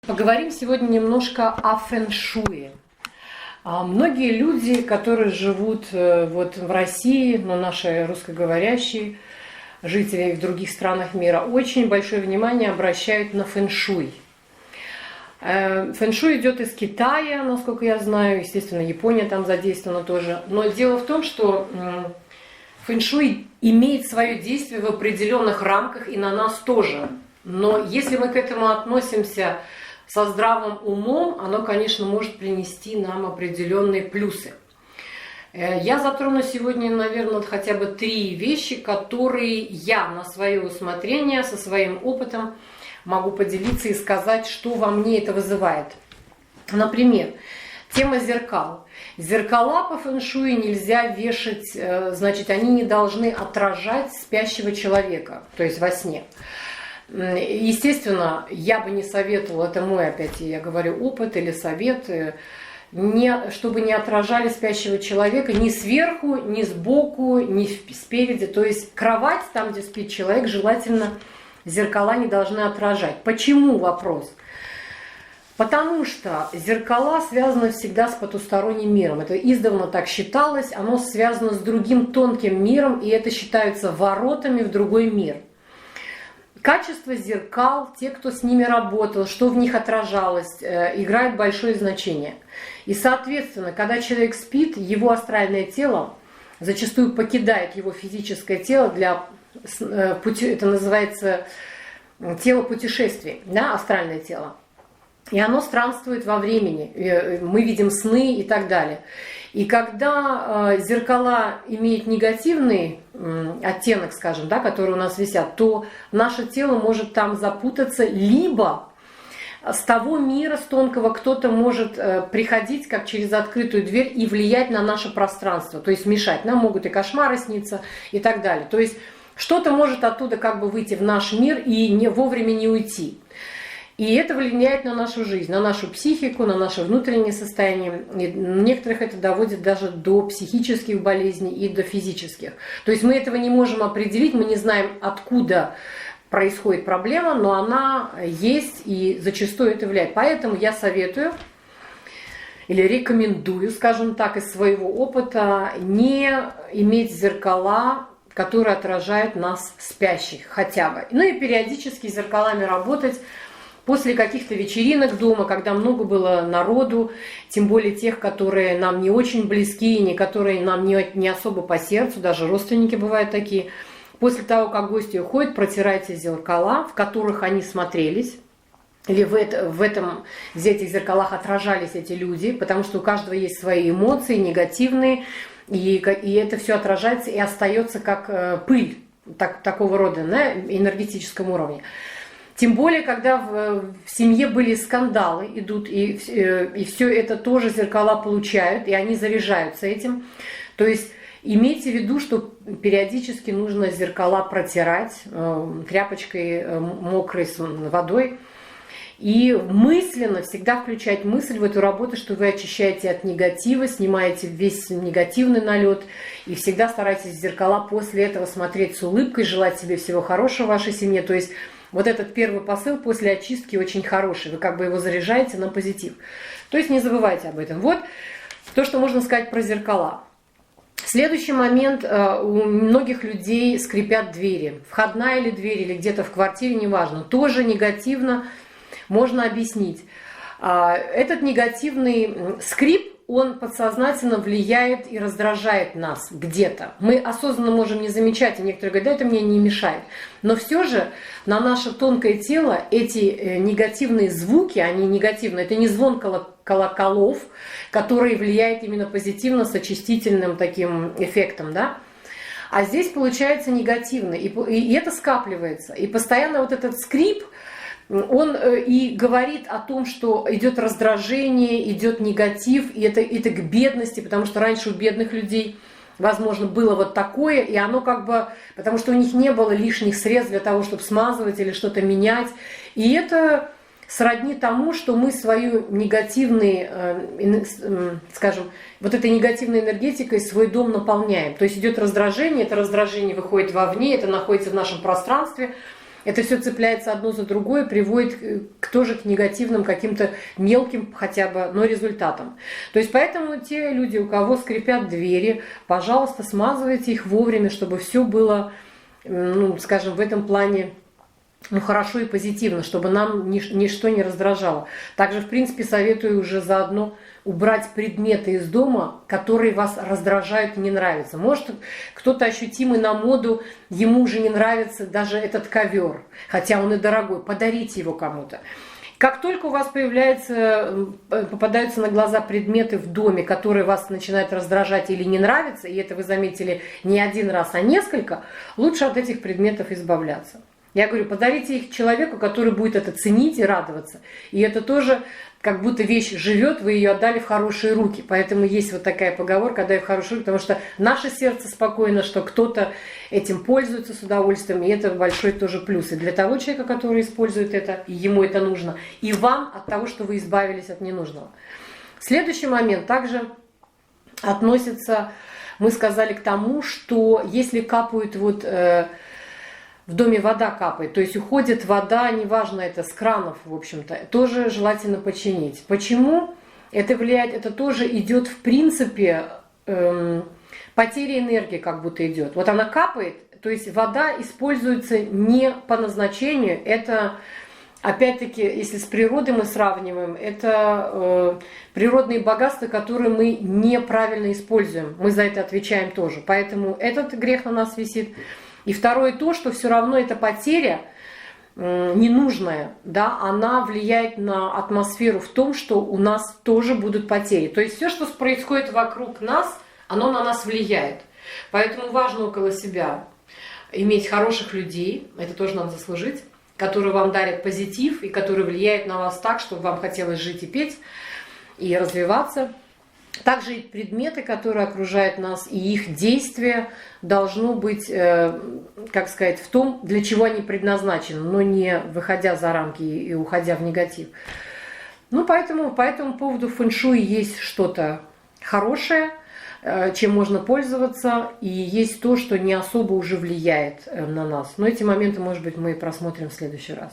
Поговорим сегодня немножко о фэн-шуе. Многие люди, которые живут вот в России, но наши русскоговорящие жители в других странах мира, очень большое внимание обращают на фэн-шуй. Фэн-шуй идет из Китая, насколько я знаю, естественно, Япония там задействована тоже. Но дело в том, что фэн-шуй имеет свое действие в определенных рамках и на нас тоже. Но если мы к этому относимся со здравым умом, оно, конечно, может принести нам определенные плюсы. Я затрону сегодня, наверное, хотя бы 3 вещи, которые я на свое усмотрение, со своим опытом могу поделиться и сказать, что во мне это вызывает. Например, тема зеркал. Зеркала по фэн-шуй нельзя вешать, значит, они не должны отражать спящего человека, то есть во сне. Естественно, я бы не советовала, это мой опять, я говорю, опыт или совет, чтобы не отражали спящего человека ни сверху, ни сбоку, ни спереди. То есть кровать, там, где спит человек, желательно зеркала не должны отражать. Почему вопрос? Потому что зеркала связаны всегда с потусторонним миром. Это издавна так считалось, оно связано с другим тонким миром, и это считается воротами в другой мир. Качество зеркал, те, кто с ними работал, что в них отражалось, играет большое значение. И, соответственно, когда человек спит, его астральное тело зачастую покидает его физическое тело это называется тело путешествий, да, астральное тело. И оно странствует во времени, мы видим сны и так далее. И когда зеркала имеют негативный оттенок, скажем, да, который у нас висят, то наше тело может там запутаться, либо с того мира, с тонкого, кто-то может приходить как через открытую дверь и влиять на наше пространство, то есть мешать. Нам могут и кошмары сниться и так далее. То есть что-то может оттуда как бы выйти в наш мир и вовремя не уйти. И это влияет на нашу жизнь, на нашу психику, на наше внутреннее состояние. И некоторых это доводит даже до психических болезней и до физических. То есть мы этого не можем определить, мы не знаем, откуда происходит проблема, но она есть и зачастую это влияет. Поэтому я советую или рекомендую, скажем так, из своего опыта, не иметь зеркала, которые отражают нас спящих хотя бы. Ну и периодически зеркалами работать после каких-то вечеринок дома, когда много было народу, тем более тех, которые нам не очень близки, которые нам не особо по сердцу, даже родственники бывают такие. После того, как гости уходят, протирайте зеркала, в которых они смотрелись, или в этих зеркалах отражались эти люди, потому что у каждого есть свои эмоции, негативные, и это все отражается и остается как пыль такого рода на энергетическом уровне. Тем более, когда в семье были скандалы, идут, и все это тоже зеркала получают, и они заряжаются этим. То есть имейте в виду, что периодически нужно зеркала протирать тряпочкой мокрой с водой. И мысленно всегда включать мысль в эту работу, что вы очищаете от негатива, снимаете весь негативный налет. И всегда старайтесь в зеркала после этого смотреть с улыбкой, желать себе всего хорошего в вашей семье. То есть вот этот первый посыл после очистки очень хороший. Вы как бы его заряжаете на позитив. То есть не забывайте об этом. Вот то, что можно сказать про зеркала. Следующий момент. У многих людей скрипят двери. Входная или дверь, или где-то в квартире, неважно. Тоже негативно можно объяснить. Этот негативный скрип, он подсознательно влияет и раздражает нас где-то. Мы осознанно можем не замечать, и некоторые говорят, да, это мне не мешает. Но все же на наше тонкое тело эти негативные звуки, они негативные, это не звон колоколов, который влияет именно позитивно с очистительным таким эффектом, да? А здесь получается негативно, и это скапливается. И постоянно вот этот скрип, он и говорит о том, что идет раздражение, идет негатив, и это к бедности, потому что раньше у бедных людей, возможно, было вот такое, и оно как бы, потому что у них не было лишних средств для того, чтобы смазывать или что-то менять, и это сродни тому, что мы свою негативную, скажем, вот этой негативной энергетикой свой дом наполняем. То есть идет раздражение, это раздражение выходит вовне, это находится в нашем пространстве, это все цепляется одно за другое, приводит тоже к негативным каким-то мелким хотя бы, но результатам. То есть поэтому те люди, у кого скрипят двери, пожалуйста, смазывайте их вовремя, чтобы все было, ну, скажем, в этом плане, ну, хорошо и позитивно, чтобы нам ничто не раздражало. Также, в принципе, советую уже заодно убрать предметы из дома, которые вас раздражают и не нравятся. Может, кто-то ощутимый на моду, ему уже не нравится даже этот ковер, хотя он и дорогой, подарите его кому-то. Как только у вас попадаются на глаза предметы в доме, которые вас начинают раздражать или не нравятся, и это вы заметили не один раз, а несколько, лучше от этих предметов избавляться. Я говорю, подарите их человеку, который будет это ценить и радоваться. И это тоже как будто вещь живет, вы ее отдали в хорошие руки. Поэтому есть вот такая поговорка, отдай в хорошие руки, потому что наше сердце спокойно, что кто-то этим пользуется с удовольствием, и это большой тоже плюс. И для того человека, который использует это, и ему это нужно, и вам от того, что вы избавились от ненужного. Следующий момент также относится, мы сказали, к тому, что если капают вот... в доме вода капает, то есть уходит вода, неважно это с кранов, в общем-то, тоже желательно починить. Почему это влияет? Это тоже идет в принципе потеря энергии, как будто идет. Вот она капает, то есть вода используется не по назначению. Это опять-таки, если с природой мы сравниваем, это природные богатства, которые мы неправильно используем. Мы за это отвечаем тоже. Поэтому этот грех на нас висит. И второе то, что все равно эта потеря ненужная, да, она влияет на атмосферу в том, что у нас тоже будут потери. То есть все, что происходит вокруг нас, оно на нас влияет. Поэтому важно около себя иметь хороших людей, это тоже надо заслужить, которые вам дарят позитив и которые влияют на вас так, чтобы вам хотелось жить и петь, и развиваться. Также и предметы, которые окружают нас, и их действия должно быть, как сказать, в том, для чего они предназначены, но не выходя за рамки и уходя в негатив. Ну, поэтому по этому поводу в фэн-шуй есть что-то хорошее, чем можно пользоваться, и есть то, что не особо уже влияет на нас. Но эти моменты, может быть, мы просмотрим в следующий раз.